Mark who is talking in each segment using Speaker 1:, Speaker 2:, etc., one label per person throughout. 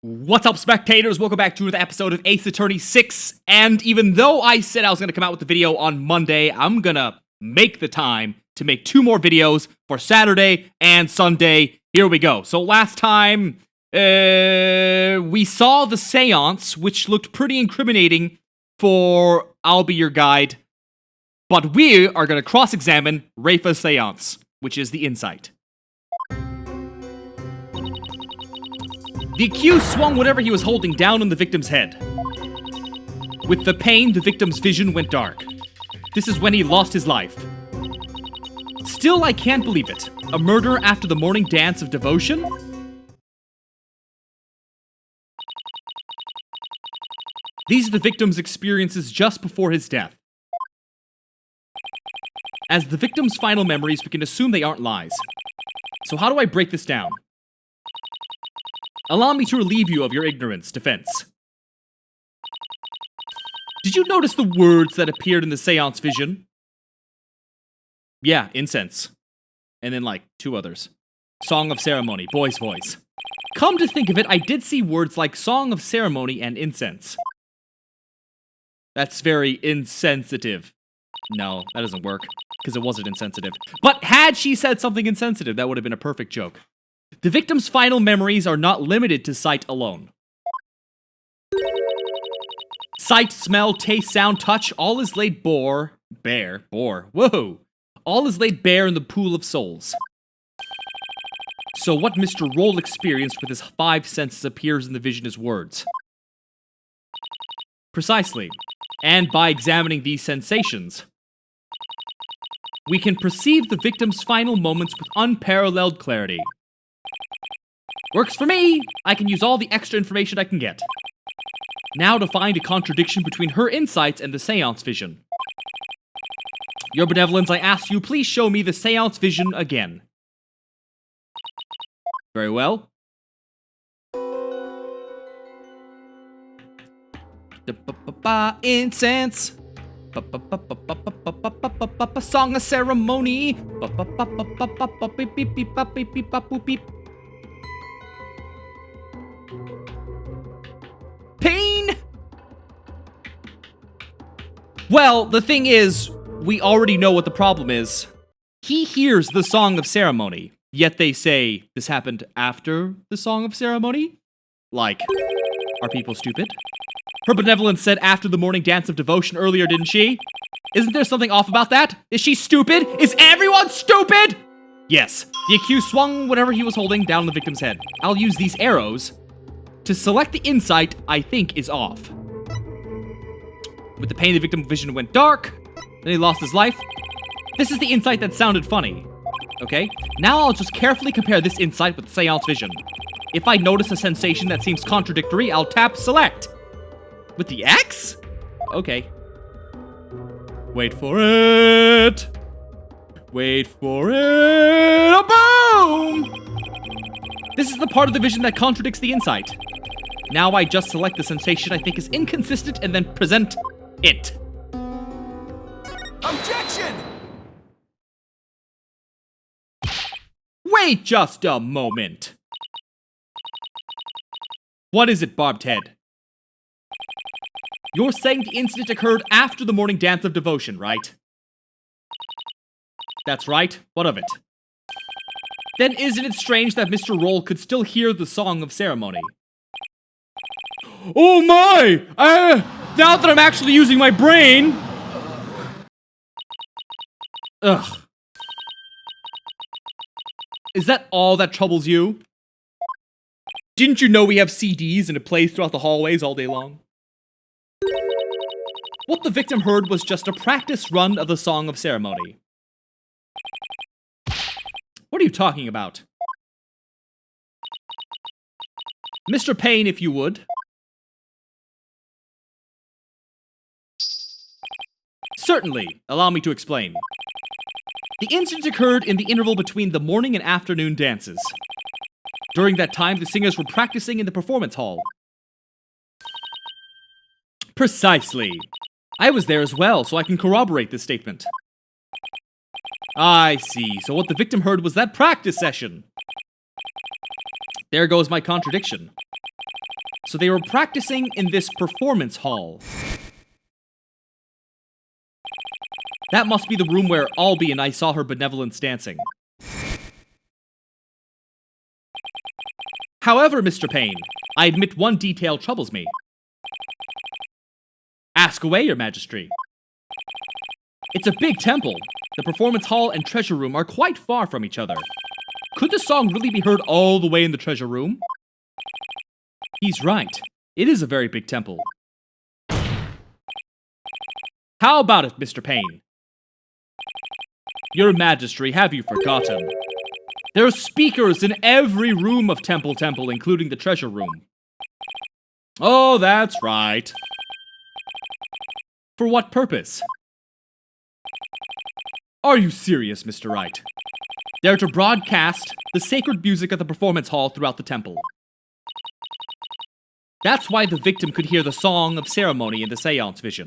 Speaker 1: What's up, spectators? Welcome back to another episode of Ace Attorney 6, and even though I said I was going to come out with the video on Monday, I'm gonna make the time to make 2 more videos for Saturday and Sunday. Here we go. So last time, we saw the seance, which looked pretty incriminating for I'll Be Your Guide, but we are going to cross-examine Reifa's seance, which is the insight. The accused swung whatever he was holding down on the victim's head. With the pain, the victim's vision went dark. This is when he lost his life. Still, I can't believe it. A murder after the morning dance of devotion? These are the victim's experiences just before his death. As the victim's final memories, we can assume they aren't lies. So how do I break this down? Allow me to relieve you of your ignorance, defense. Did you notice the words that appeared in the seance vision? Yeah, incense. And then, 2 others. Song of ceremony, boy's voice. Come to think of it, I did see words like song of ceremony and incense. That's very insensitive. No, that doesn't work, because it wasn't insensitive. But had she said something insensitive, that would have been a perfect joke. The victim's final memories are not limited to sight alone. Sight, smell, taste, sound, touch, all is laid bare, whoa! All is laid bare in the pool of souls. So what Mr. Roll experienced with his 5 senses appears in the vision as words. Precisely. And by examining these sensations, we can perceive the victim's final moments with unparalleled clarity. Works for me! I can use all the extra information I can get. Now to find a contradiction between her insights and the seance vision. Your benevolence, I ask you, please show me the seance vision again. Very well. Incense. Song of ceremony. Pain! Well, the thing is, we already know what the problem is. He hears the Song of Ceremony, yet they say this happened after the Song of Ceremony? Are people stupid? Her benevolence said after the morning dance of devotion earlier, didn't she? Isn't there something off about that? Is she stupid? Is everyone stupid? Yes, the accused swung whatever he was holding down on the victim's head. I'll use these arrows to select the insight I think is off. With the pain, the victim's vision went dark, then he lost his life. This is the insight that sounded funny. Okay, now I'll just carefully compare this insight with the seance vision. If I notice a sensation that seems contradictory, I'll tap select. With the X? Okay. Wait for it. Wait for it. Boom! This is the part of the vision that contradicts the insight. Now I just select the sensation I think is inconsistent and then present it.
Speaker 2: Objection!
Speaker 1: Wait just a moment. What is it, Barbed Head? You're saying the incident occurred after the morning dance of devotion, right? That's right. What of it? Then isn't it strange that Mr. Roll could still hear the Song of Ceremony? Oh my! Now that I'm actually using my brain... Ugh. Is that all that troubles you? Didn't you know we have CDs and it plays throughout the hallways all day long? What the victim heard was just a practice run of the Song of Ceremony. What are you talking about? Mr. Payne, if you would. Certainly. Allow me to explain. The incident occurred in the interval between the morning and afternoon dances. During that time, the singers were practicing in the performance hall. Precisely. I was there as well, so I can corroborate this statement. I see. So what the victim heard was that practice session. There goes my contradiction. So they were practicing in this performance hall. That must be the room where Albie and I saw her benevolence dancing. However, Mr. Payne, I admit one detail troubles me. Ask away, Your Majesty. It's a big temple. The performance hall and treasure room are quite far from each other. Could the song really be heard all the way in the treasure room? He's right. It is a very big temple. How about it, Mr. Payne? Your Majesty, have you forgotten? There are speakers in every room of Temple, including the treasure room. Oh, that's right. For what purpose? Are you serious, Mr. Wright? They're to broadcast the sacred music of the performance hall throughout the temple. That's why the victim could hear the song of ceremony in the seance vision.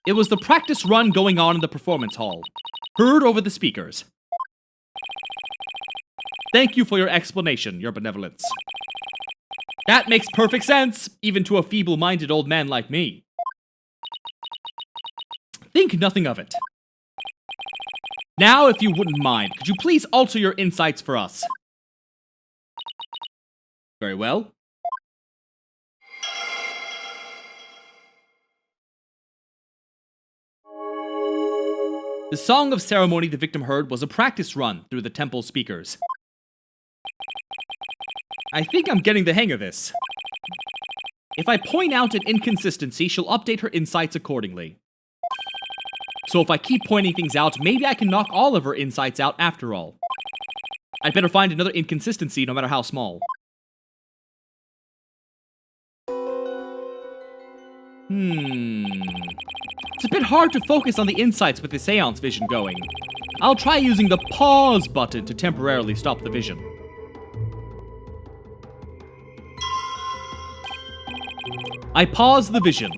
Speaker 1: It was the practice run going on in the performance hall, heard over the speakers. Thank you for your explanation, Your Benevolence. That makes perfect sense, even to a feeble-minded old man like me. Think nothing of it. Now, if you wouldn't mind, could you please alter your insights for us? Very well. The song of ceremony the victim heard was a practice run through the temple speakers. I think I'm getting the hang of this. If I point out an inconsistency, she'll update her insights accordingly. So if I keep pointing things out, maybe I can knock all of her insights out after all. I'd better find another inconsistency, no matter how small. It's a bit hard to focus on the insights with the seance vision going. I'll try using the pause button to temporarily stop the vision. I pause the vision.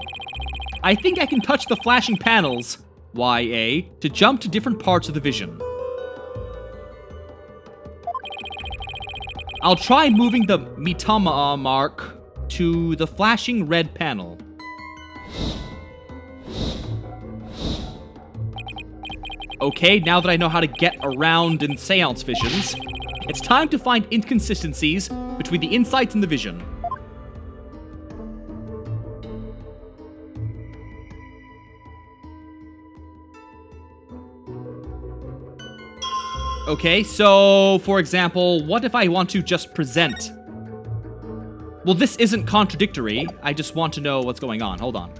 Speaker 1: I think I can touch the flashing panels, YA, to jump to different parts of the vision. I'll try moving the Mitama mark to the flashing red panel. Okay, now that I know how to get around in seance visions, it's time to find inconsistencies between the insights and the vision. Okay, so, for example, what if I want to just present? Well, this isn't contradictory. I just want to know what's going on. Hold on.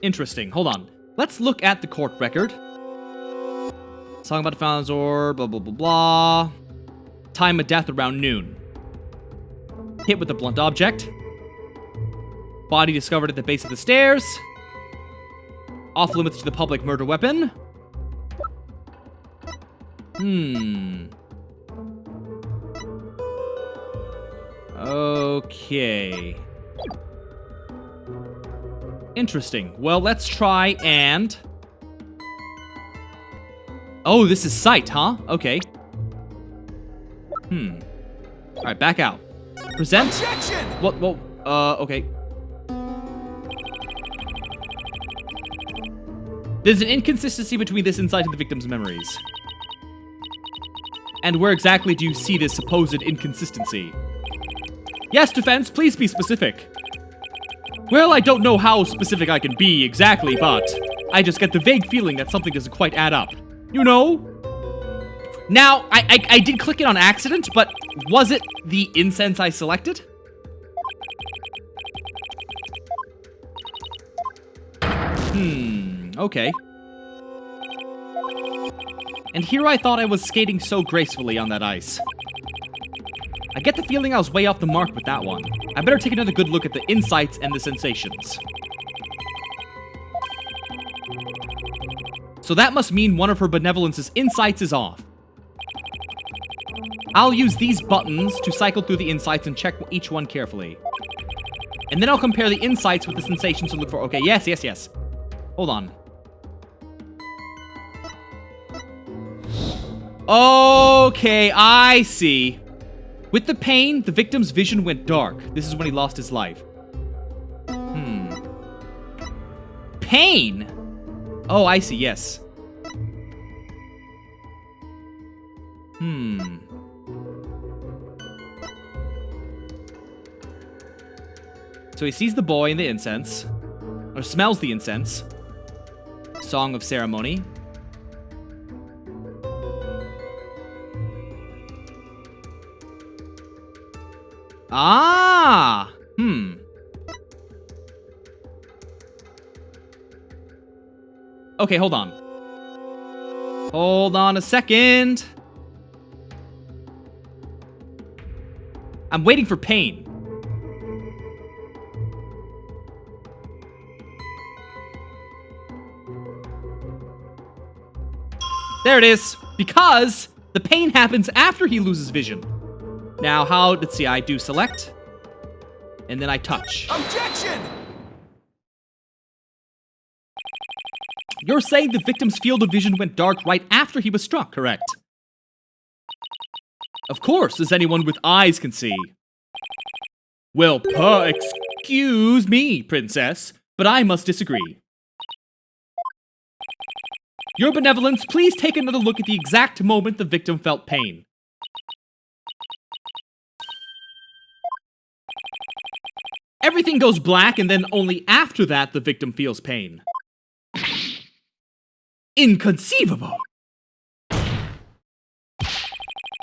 Speaker 1: Interesting. Hold on. Let's look at the court record. Song about the Fountain's Or, blah, blah, blah, blah. Time of death around noon. Hit with a blunt object. Body discovered at the base of the stairs. Off limits to the public murder weapon. Okay. Interesting. Well, let's try and... Oh, this is sight, huh? Okay. Alright, back out. Present? Objection! What? Whoa. Okay. There's an inconsistency between this insight and the victim's memories. And where exactly do you see this supposed inconsistency? Yes, defense, please be specific. Well, I don't know how specific I can be exactly, but I just get the vague feeling that something doesn't quite add up. You know? Now, I did click it on accident, but was it the incense I selected? Okay. And here I thought I was skating so gracefully on that ice. I get the feeling I was way off the mark with that one. I better take another good look at the insights and the sensations. So that must mean one of her benevolence's insights is off. I'll use these buttons to cycle through the insights and check each one carefully. And then I'll compare the insights with the sensations to look for. Okay, yes. Hold on. Okay, I see. With the pain, the victim's vision went dark. This is when he lost his life. Pain? Oh, I see, yes. So he sees the boy in the incense, or smells the incense. Song of ceremony. Ah! Okay, hold on. Hold on a second. I'm waiting for pain. There it is. Because the pain happens after he loses vision. Now, let's see, I do select. And then I touch.
Speaker 2: Objection!
Speaker 1: You're saying the victim's field of vision went dark right after he was struck, correct? Of course, as anyone with eyes can see. Well, excuse me, princess, but I must disagree. Your benevolence, please take another look at the exact moment the victim felt pain. Everything goes black, and then only after that the victim feels pain. Inconceivable!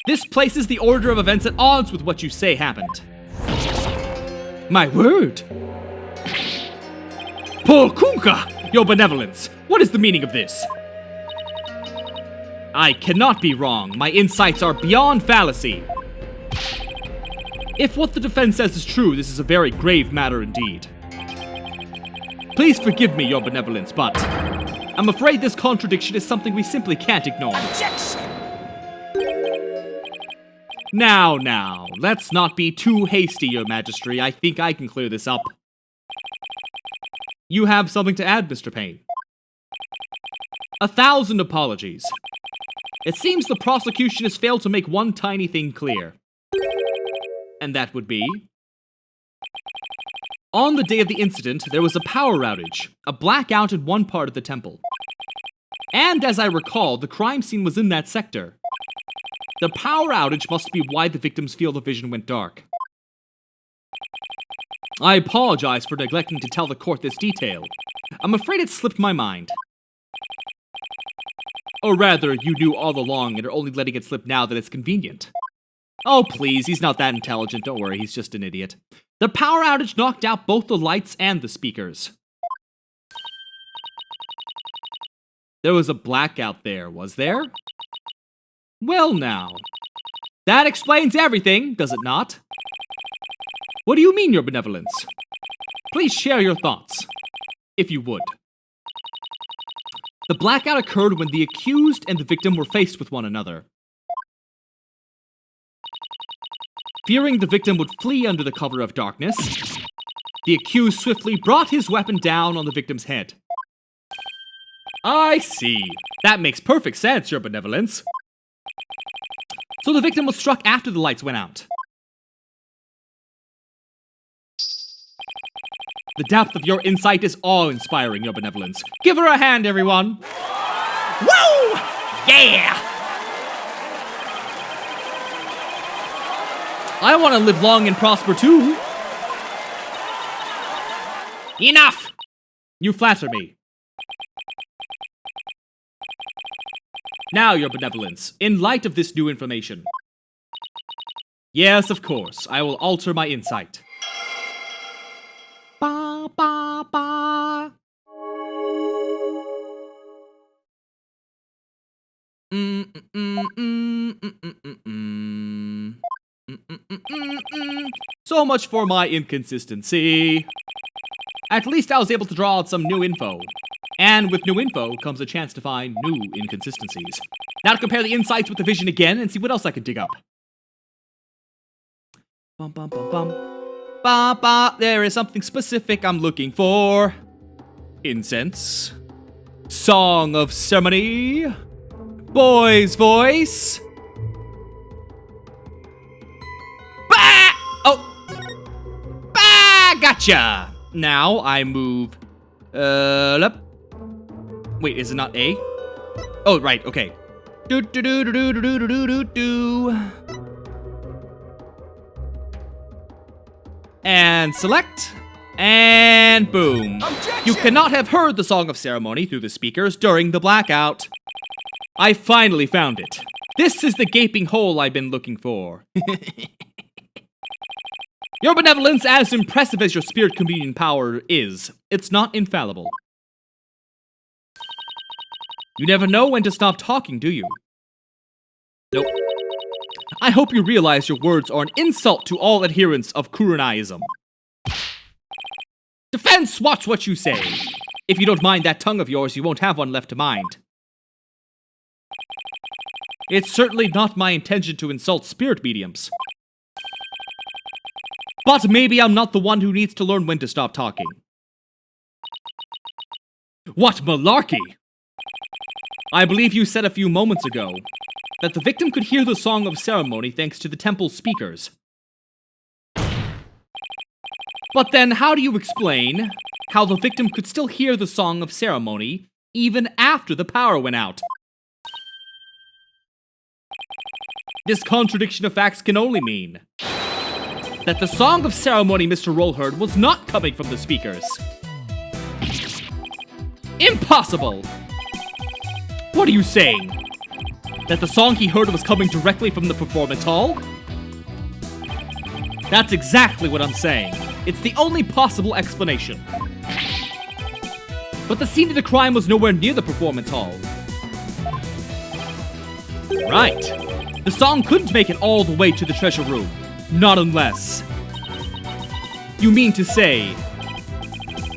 Speaker 1: This places the order of events at odds with what you say happened. My word! Pokunka! Your benevolence! What is the meaning of this? I cannot be wrong. My insights are beyond fallacy. If what the defense says is true, this is a very grave matter indeed. Please forgive me, your benevolence, but I'm afraid this contradiction is something we simply can't ignore.
Speaker 2: Objection!
Speaker 1: Now, let's not be too hasty, your majesty. I think I can clear this up. You have something to add, Mr. Payne? 1,000 apologies. It seems the prosecution has failed to make one tiny thing clear. And that would be... On the day of the incident, there was a power outage, a blackout in one part of the temple. And as I recall, the crime scene was in that sector. The power outage must be why the victim's field of vision went dark. I apologize for neglecting to tell the court this detail. I'm afraid it slipped my mind. Or rather, you knew all along and are only letting it slip now that it's convenient. Oh please, he's not that intelligent, don't worry, he's just an idiot. The power outage knocked out both the lights and the speakers. There was a blackout there, was there? Well now. That explains everything, does it not? What do you mean, your benevolence? Please share your thoughts, if you would. The blackout occurred when the accused and the victim were faced with one another. Fearing the victim would flee under the cover of darkness, the accused swiftly brought his weapon down on the victim's head. I see. That makes perfect sense, your benevolence. So the victim was struck after the lights went out. The depth of your insight is awe-inspiring, your benevolence. Give her a hand, everyone! Woo! Yeah! I want to live long and prosper too. Enough! You flatter me. Now, your benevolence, in light of this new information. Yes, of course, I will alter my insight. Ba, ba, ba. So much for my inconsistency. At least I was able to draw out some new info. And with new info comes a chance to find new inconsistencies. Now to compare the insights with the vision again and see what else I can dig up. Bum, bum, bum, bum. Ba ba, there is something specific I'm looking for. Incense. Song of ceremony. Boy's voice. Bah! Oh. Bah! Gotcha! Now I move. Up. Wait, is it not A? Oh, right, okay. Do do do do do do do do do. And select. And boom. Objection! You cannot have heard the Song of Ceremony through the speakers during the blackout. I finally found it. This is the gaping hole I've been looking for. Your benevolence, as impressive as your spirit communion power is, it's not infallible. You never know when to stop talking, do you? Nope. I hope you realize your words are an insult to all adherents of Kurenaism. Defense, watch what you say. If you don't mind that tongue of yours, you won't have one left to mind. It's certainly not my intention to insult spirit mediums. But maybe I'm not the one who needs to learn when to stop talking. What malarkey! I believe you said a few moments ago that the victim could hear the Song of Ceremony thanks to the temple's speakers. But then how do you explain how the victim could still hear the Song of Ceremony even after the power went out? This contradiction of facts can only mean that the Song of Ceremony Mr. Rollherd was not coming from the speakers. Impossible! What are you saying? That the song he heard was coming directly from the performance hall? That's exactly what I'm saying. It's the only possible explanation. But the scene of the crime was nowhere near the performance hall. Right. The song couldn't make it all the way to the treasure room. Not unless... You mean to say...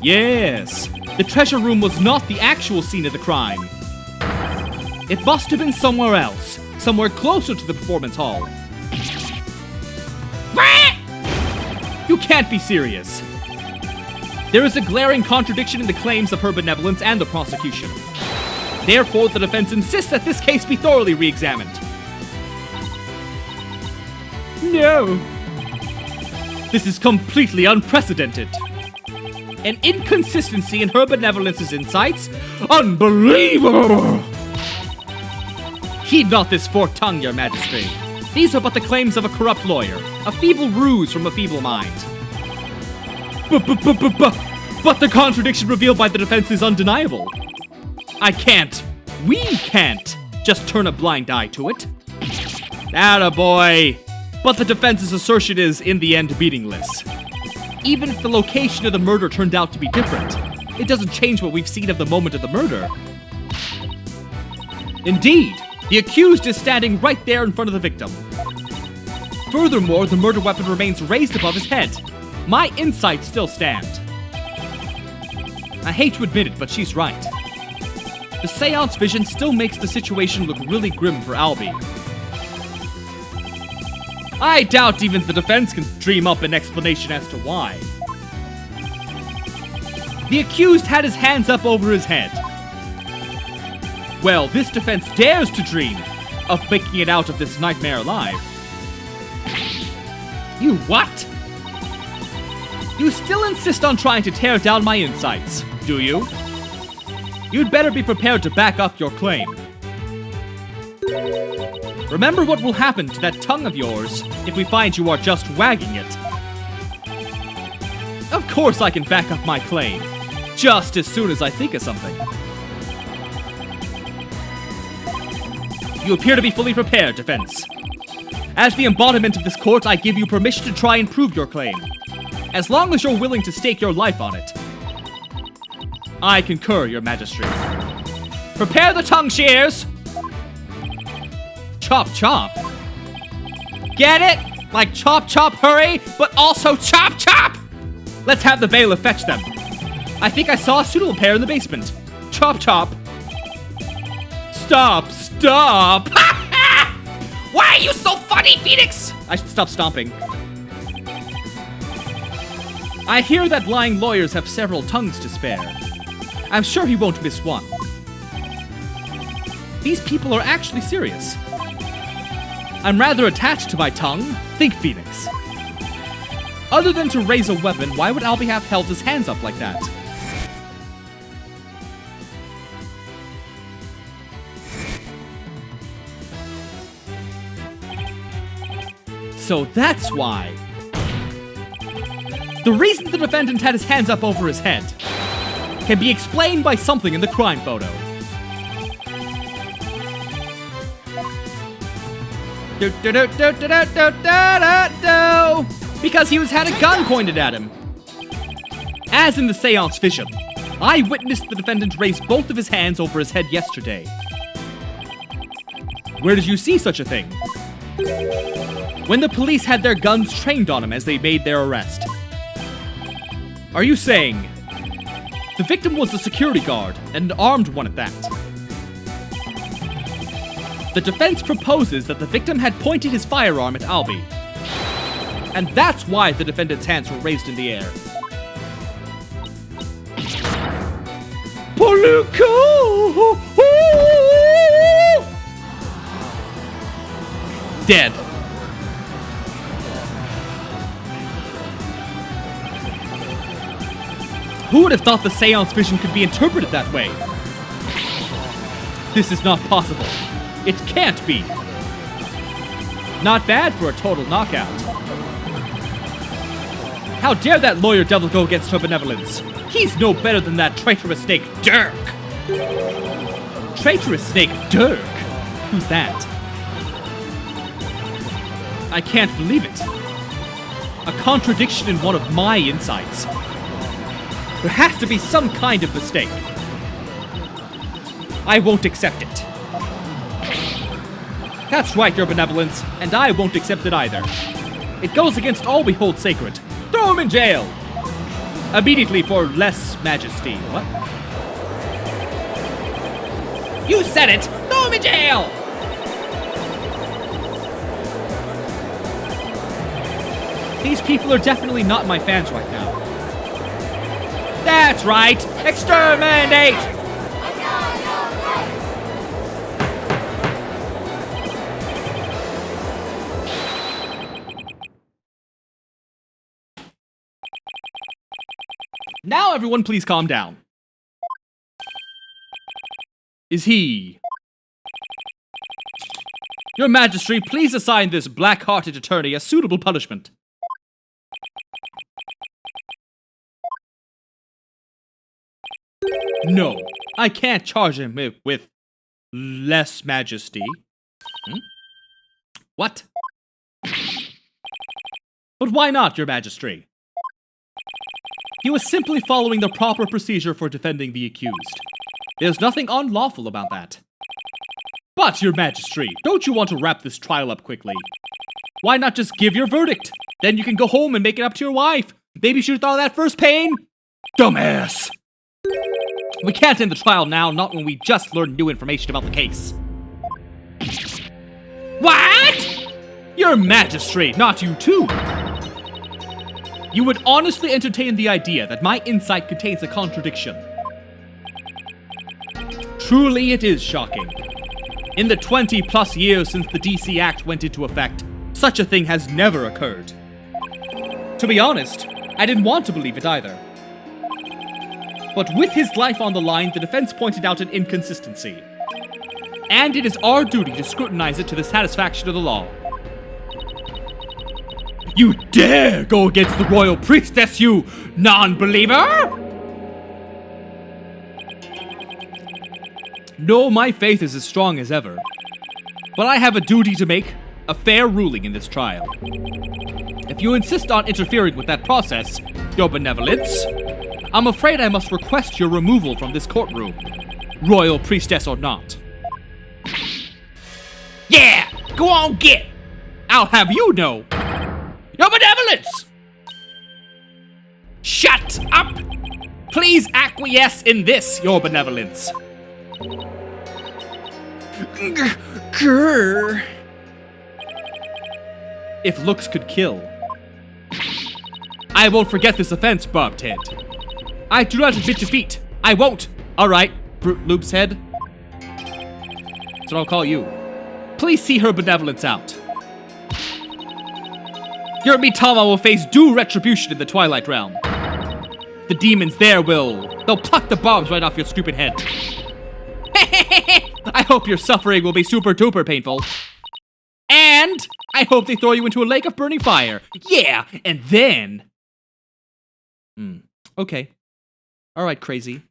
Speaker 1: Yes, the treasure room was not the actual scene of the crime. It must have been somewhere else, somewhere closer to the performance hall. You can't be serious. There is a glaring contradiction in the claims of her benevolence and the prosecution. Therefore, the defense insists that this case be thoroughly re-examined. No. This is completely unprecedented. An inconsistency in her benevolence's insights? Unbelievable! Heed not this forked tongue, your majesty. These are but the claims of a corrupt lawyer, a feeble ruse from a feeble mind. But the contradiction revealed by the defense is undeniable. I can't, we can't, just turn a blind eye to it. Attaboy! But the defense's assertion is, in the end, meaningless. Even if the location of the murder turned out to be different, it doesn't change what we've seen of the moment of the murder. Indeed, the accused is standing right there in front of the victim. Furthermore, the murder weapon remains raised above his head. My insights still stand. I hate to admit it, but she's right. The seance vision still makes the situation look really grim for Albie. I doubt even the defense can dream up an explanation as to why. The accused had his hands up over his head. Well, this defense dares to dream of making it out of this nightmare alive. You what? You still insist on trying to tear down my insights, do you? You'd better be prepared to back up your claim. Remember what will happen to that tongue of yours if we find you are just wagging it. Of course I can back up my claim, just as soon as I think of something. You appear to be fully prepared, defense. As the embodiment of this court, I give you permission to try and prove your claim, as long as you're willing to stake your life on it. I concur, your majesty. Prepare the tongue shears! Chop chop. Get it? Like chop chop hurry, but also chop chop! Let's have the bailiff fetch them. I think I saw a suitable pair in the basement. Chop chop. Stop, stop! Why are you so funny, Phoenix? I should stop stomping. I hear that lying lawyers have several tongues to spare. I'm sure he won't miss one. These people are actually serious. I'm rather attached to my tongue. Think, Phoenix. Other than to raise a weapon, why would Albie have held his hands up like that? So that's why. The reason the defendant had his hands up over his head can be explained by something in the crime photo. Because he had a gun pointed at him. As in the seance vision, I witnessed the defendant raise both of his hands over his head yesterday. Where did you see such a thing? When the police had their guns trained on him as they made their arrest. Are you saying the victim was a security guard, and an armed one at that? The defense proposes that the victim had pointed his firearm at Albie. And that's why the defendant's hands were raised in the air. Poluko! Dead. Who would have thought the seance vision could be interpreted that way? This is not possible. It can't be. Not bad for a total knockout. How dare that lawyer devil go against her benevolence? He's no better than that traitorous snake, Dirk. Traitorous snake, Dirk? Who's that? I can't believe it. A contradiction in one of my insights. There has to be some kind of mistake. I won't accept it. That's right, your benevolence, and I won't accept it either. It goes against all we hold sacred. Throw him in jail! Immediately for less majesty. What? You said it! Throw him in jail! These people are definitely not my fans right now. That's right! Exterminate! Now everyone please calm down. Is he? Your Majesty, please assign this black-hearted attorney a suitable punishment. No, I can't charge him with less majesty. What? But why not, your Majesty? He was simply following the proper procedure for defending the accused. There's nothing unlawful about that. But, your Majesty, don't you want to wrap this trial up quickly? Why not just give your verdict? Then you can go home and make it up to your wife. Maybe you should have thought of that first, Pain. Dumbass! We can't end the trial now, not when we just learned new information about the case. What? Your Majesty, not you too. You would honestly entertain the idea that my insight contains a contradiction. Truly, it is shocking. In the 20+ years since the DC Act went into effect, such a thing has never occurred. To be honest, I didn't want to believe it either. But with his life on the line, the defense pointed out an inconsistency. And it is our duty to scrutinize it to the satisfaction of the law. You dare go against the royal priestess, you non-believer? No, my faith is as strong as ever. But I have a duty to make a fair ruling in this trial. If you insist on interfering with that process, your benevolence, I'm afraid I must request your removal from this courtroom, royal priestess or not. Yeah! Go on, get! I'll have you know! Your benevolence! Shut up! Please acquiesce in this, your benevolence. If looks could kill, I won't forget this offense, Barbed Head. I do not admit defeat. I won't. All right, Fruit Loop's head. That's what I'll call you. Please see her benevolence out. Your Mitama will face due retribution in the Twilight Realm. The demons there they'll pluck the bombs right off your stupid head. I hope your suffering will be super duper painful. And I hope they throw you into a lake of burning fire. Yeah, and then... Okay. Alright, crazy.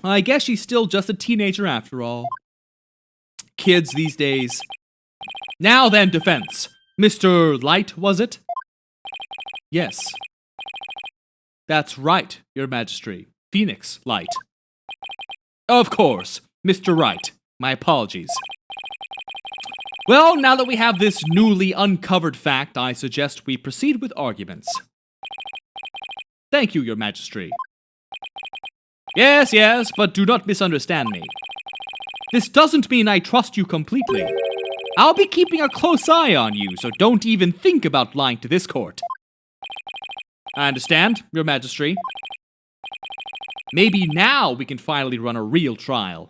Speaker 1: I guess she's still just a teenager after all. Kids these days. Now then, defense. Mr. Light, was it? Yes. That's right, Your Majesty. Phoenix Light. Of course, Mr. Wright. My apologies. Well, now that we have this newly uncovered fact, I suggest we proceed with arguments. Thank you, Your Majesty. Yes, but do not misunderstand me. This doesn't mean I trust you completely. I'll be keeping a close eye on you, so don't even think about lying to this court. I understand, Your Majesty. Maybe now we can finally run a real trial.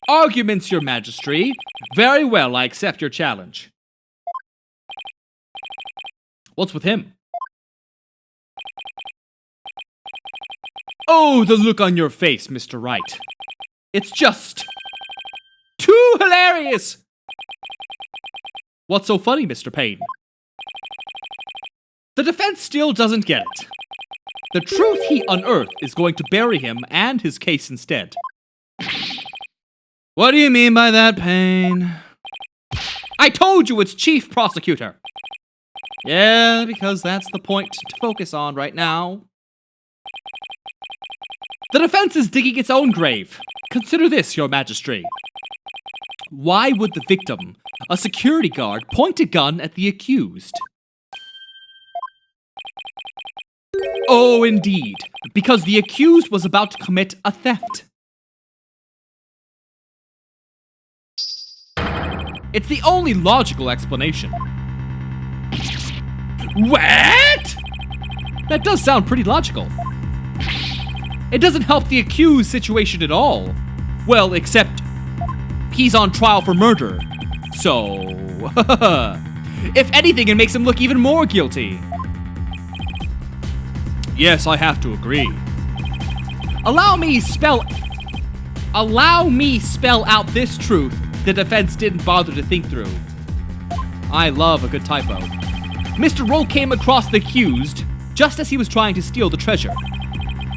Speaker 1: Arguments, Your Majesty. Very well, I accept your challenge. What's with him? Oh, the look on your face, Mr. Wright. It's just... too hilarious! What's so funny, Mr. Payne? The defense still doesn't get it. The truth he unearthed is going to bury him and his case instead. What do you mean by that, Payne? I told you it's Chief Prosecutor. Yeah, because that's the point to focus on right now. The defense is digging its own grave. Consider this, Your Majesty. Why would the victim, a security guard, point a gun at the accused? Oh, indeed. Because the accused was about to commit a theft. It's the only logical explanation. What? That does sound pretty logical. It doesn't help the accused situation at all. Well, except he's on trial for murder. So, if anything, it makes him look even more guilty. Yes, I have to agree. Allow me spell out this truth the defense didn't bother to think through. I love a good typo. Mr. Roll came across the accused just as he was trying to steal the treasure.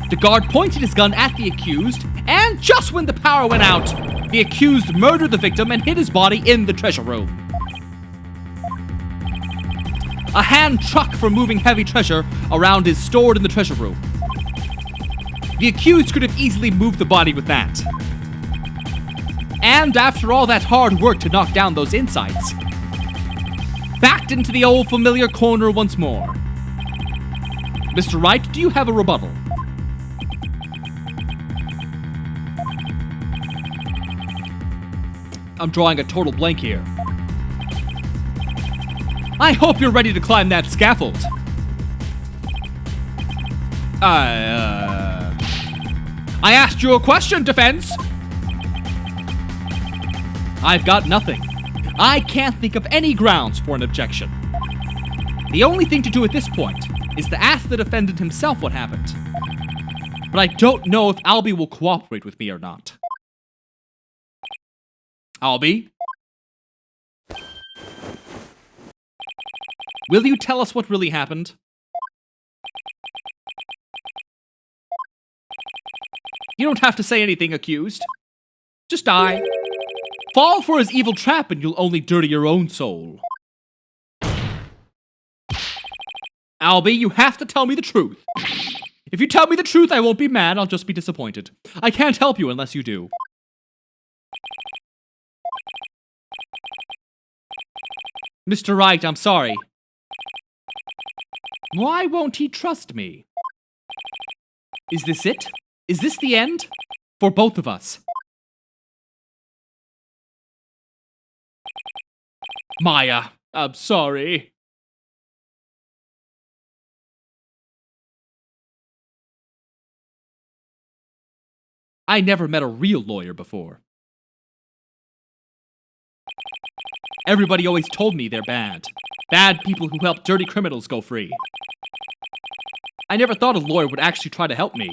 Speaker 1: The guard pointed his gun at the accused, and just when the power went out, the accused murdered the victim and hid his body in the treasure room. A hand truck for moving heavy treasure around is stored in the treasure room. The accused could have easily moved the body with that. And after all that hard work to knock down those insights, backed into the old familiar corner once more. Mr. Wright, do you have a rebuttal? I'm drawing a total blank here. I hope you're ready to climb that scaffold. I asked you a question, defense! I've got nothing. I can't think of any grounds for an objection. The only thing to do at this point is to ask the defendant himself what happened. But I don't know if Albie will cooperate with me or not. Albie? Will you tell us what really happened? You don't have to say anything, accused. Just die. Fall for his evil trap and you'll only dirty your own soul. Albie, you have to tell me the truth. If you tell me the truth, I won't be mad, I'll just be disappointed. I can't help you unless you do. Mr. Wright, I'm sorry. Why won't he trust me? Is this it? Is this the end? For both of us. Maya, I'm sorry. I never met a real lawyer before. Everybody always told me they're bad. Bad people who help dirty criminals go free. I never thought a lawyer would actually try to help me.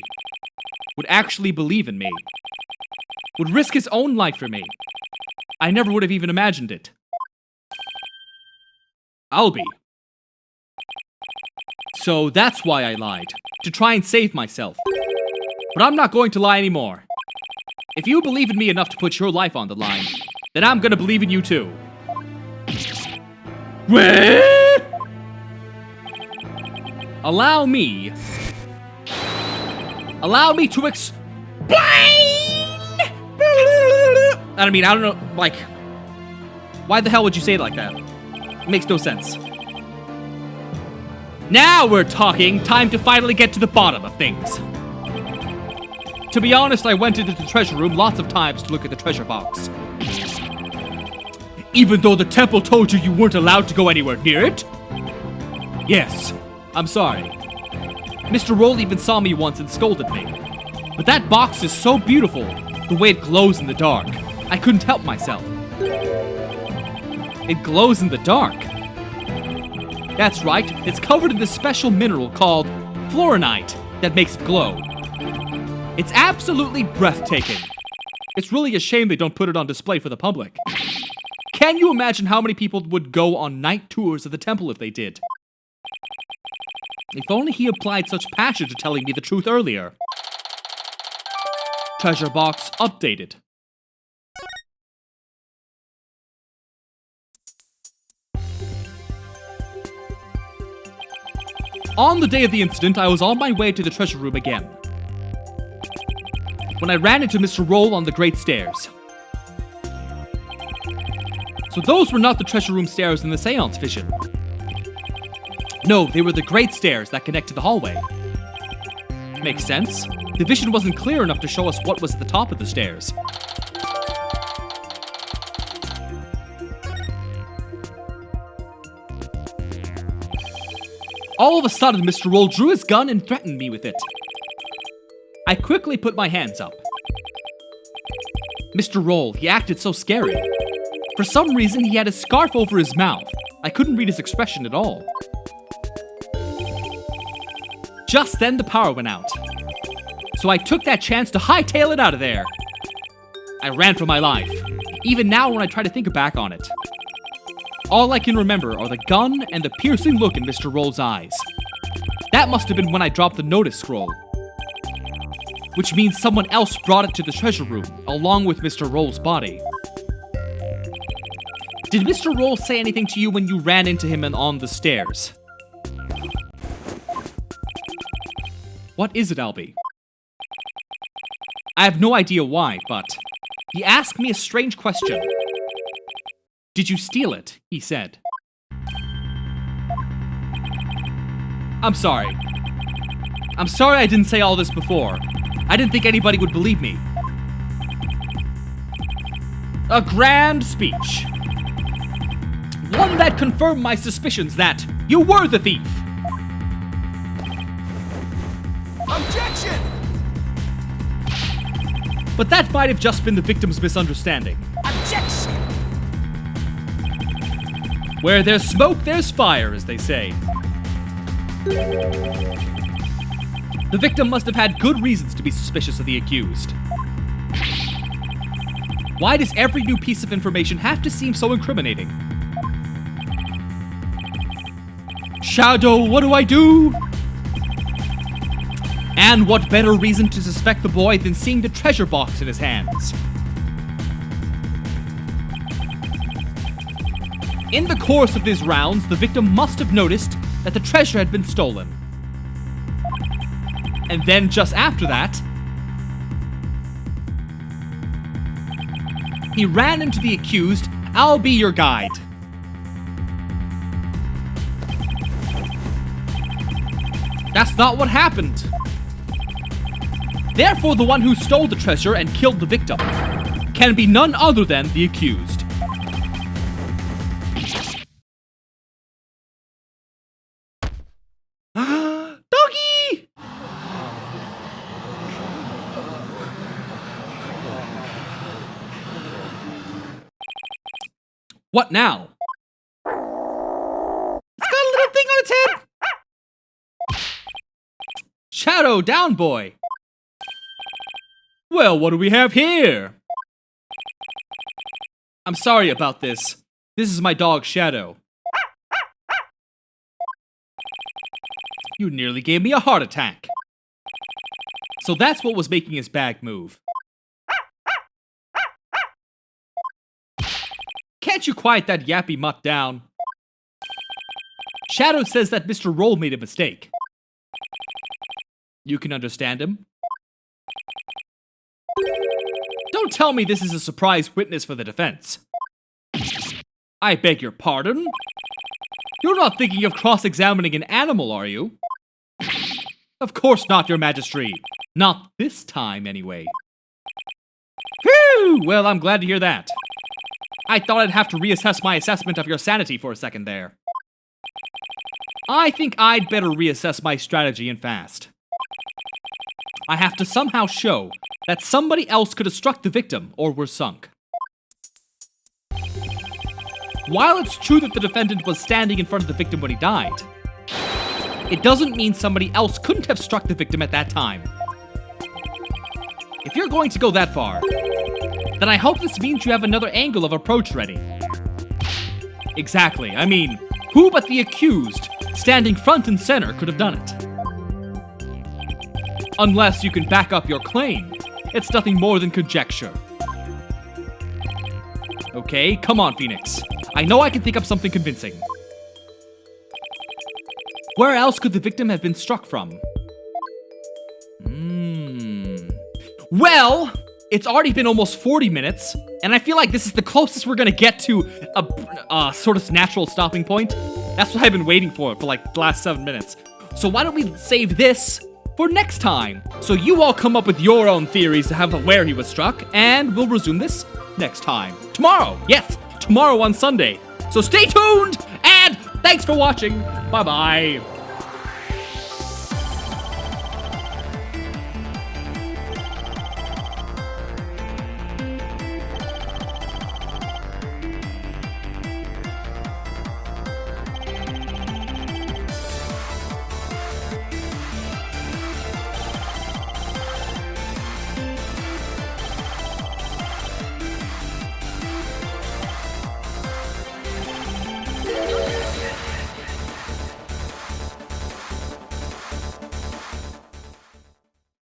Speaker 1: Would actually believe in me. Would risk his own life for me. I never would have even imagined it. Albie. So that's why I lied. To try and save myself. But I'm not going to lie anymore. If you believe in me enough to put your life on the line, then I'm gonna believe in you too. Allow me to explain. I mean, I don't know, like, why the hell would you say it like that? It makes no sense. Now we're talking. Time to finally get to the bottom of things. To be honest, I went into the treasure room lots of times to look at the treasure box. Even though the temple told you weren't allowed to go anywhere near it? Yes, I'm sorry. Mr. Roll even saw me once and scolded me. But that box is so beautiful, the way it glows in the dark. I couldn't help myself. It glows in the dark. That's right, it's covered in this special mineral called fluorinite that makes it glow. It's absolutely breathtaking. It's really a shame they don't put it on display for the public. Can you imagine how many people would go on night tours of the temple if they did? If only he applied such passion to telling me the truth earlier. Treasure box updated. On the day of the incident, I was on my way to the treasure room again, when I ran into Mr. Roll on the Great Stairs. So those were not the treasure room stairs in the seance vision. No, they were the Great Stairs that connect to the hallway. Makes sense. The vision wasn't clear enough to show us what was at the top of the stairs. All of a sudden, Mr. Roll drew his gun and threatened me with it. I quickly put my hands up. Mr. Roll, he acted so scary. For some reason, he had a scarf over his mouth. I couldn't read his expression at all. Just then, the power went out. So I took that chance to hightail it out of there. I ran for my life, even now when I try to think back on it. All I can remember are the gun and the piercing look in Mr. Roll's eyes. That must have been when I dropped the notice scroll. Which means someone else brought it to the treasure room, along with Mr. Roll's body. Did Mr. Roll say anything to you when you ran into him and on the stairs? What is it, Albie? I have no idea why, but he asked me a strange question. Did you steal it? He said. I'm sorry. I'm sorry I didn't say all this before. I didn't think anybody would believe me. A grand speech. One that confirmed my suspicions that you were the thief.
Speaker 2: Objection!
Speaker 1: But that might have just been the victim's misunderstanding.
Speaker 2: Objection!
Speaker 1: Where there's smoke, there's fire, as they say. The victim must have had good reasons to be suspicious of the accused. Why does every new piece of information have to seem so incriminating? Shadow, what do I do? And what better reason to suspect the boy than seeing the treasure box in his hands? In the course of these rounds, the victim must have noticed that the treasure had been stolen. And then just after that, he ran into the accused. I'll be your guide. That's not what happened. Therefore, the one who stole the treasure and killed the victim can be none other than the accused. What now? It's got a little thing on its head! Shadow down, boy! Well, what do we have here? I'm sorry about this. This is my dog, Shadow. You nearly gave me a heart attack. So that's what was making his bag move. Can't you quiet that yappy mutt down? Shadow says that Mr. Roll made a mistake. You can understand him. Don't tell me this is a surprise witness for the defense. I beg your pardon? You're not thinking of cross-examining an animal, are you? Of course not, Your Majesty. Not this time, anyway. Whew! Well, I'm glad to hear that. I thought I'd have to reassess my assessment of your sanity for a second there. I think I'd better reassess my strategy and fast. I have to somehow show that somebody else could have struck the victim or were sunk. While it's true that the defendant was standing in front of the victim when he died, it doesn't mean somebody else couldn't have struck the victim at that time. If you're going to go that far, then I hope this means you have another angle of approach ready. Exactly. I mean, who but the accused, standing front and center, could have done it? Unless you can back up your claim, it's nothing more than conjecture. Okay, come on, Phoenix. I know I can think up something convincing. Where else could the victim have been struck from? Well, it's already been almost 40 minutes, and I feel like this is the closest we're gonna get to a sort of natural stopping point. That's what I've been waiting for like the last 7 minutes. So why don't we save this for next time? So you all come up with your own theories of where he was struck, and we'll resume this next time. Tomorrow! Yes, tomorrow on Sunday. So stay tuned, and thanks for watching. Bye-bye.